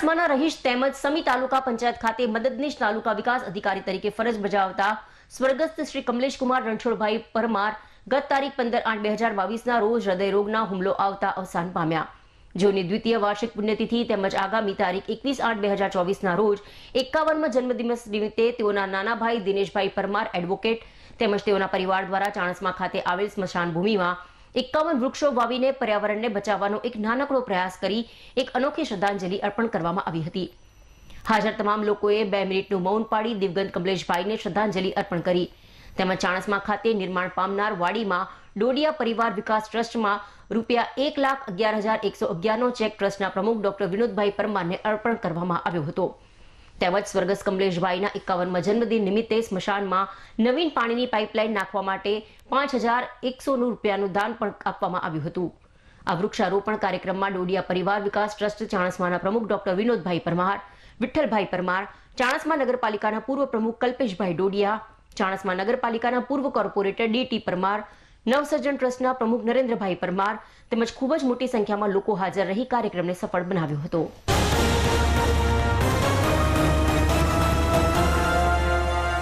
ચાણસ્માના રહીશ તેમજ સમી તાલુકા પંચાયત ખાતે મદદનીશ તાલુકા વિકાસ અધિકારી તરીકે ફરજ બજાવતા સ્વર્ગસ્થ શ્રી કમલેશકુમાર રણછોડભાઈ પરમાર ગત તારીખ 15/8/2022 રોજ હૃદયરોગના હુમલો આવતા અવસાન પામ્યા, જેઓની દ્વિતીય વાર્ષિક પુણ્યતિથિ તેમજ આગામી તારીખ 21/8/2024 રોજ 51મા જન્મદિવસ નિમિત્તે તેઓના નાના ભાઈ દિનેશભાઈ પરમાર એડવોકેટ તેમજ તેઓના પરિવાર દ્વારા ચાણસ્મા ખાતે આવેલ સ્મશાન ભૂમિમાં 51 વૃક્ષો વાવીને પર્યાવરણને બચાવવાનો એક નાનકડો પ્રયાસ કરી એક અનોખી શ્રદ્ધાંજલિ અર્પણ કરવામાં આવી હતી। હાજર તમામ લોકોએ 2 મિનિટનું મૌન પાડી દિવંગત કમલેશભાઈને શ્રદ્ધાંજલિ અર્પણ કરી તેમજ ચાણસ્મા ખાતે નિર્માણ પામનાર વાડીમાં ડોડિયા પરિવાર વિકાસ ટ્રસ્ટમાં ₹1,11,111નો ચેક ટ્રસ્ટના પ્રમુખ ડોક્ટર વિનોદભાઈ પરમારને અર્પણ કરવામાં આવ્યો હતો। તેમજ સ્વર્ગસ્થ કમલેશભાઈના 51મા જન્મદિન નિમિત્તે સ્મશાનમાં નવીન પાણીની પાઇપલાઇન નાખવા માટે ₹5,100નું દાન પણ આપવામાં આવ્યું હતું। આ વૃક્ષારોપણ કાર્યક્રમમાં ડોડિયા પરિવાર વિકાસ ટ્રસ્ટ ચાણસ્માના પ્રમુખ ડોક્ટર વિનોદભાઈ પરમાર, વિઠ્ઠલભાઈ પરમાર, ચાણસ્મા નગરપાલિકાના પૂર્વ પ્રમુખ કલ્પેશભાઈ ડોડિયા, ચાણસ્મા નગરપાલિકાના પૂર્વ કોર્પોરેટર ડી.ટી. પરમાર, નવસર્જન ટ્રસ્ટના પ્રમુખ નરેન્દ્રભાઈ પરમાર તેમજ ખૂબ જ મોટી સંખ્યામાં લોકો હાજર રહી કાર્યક્રમને સફળ બનાવ્યો હતો।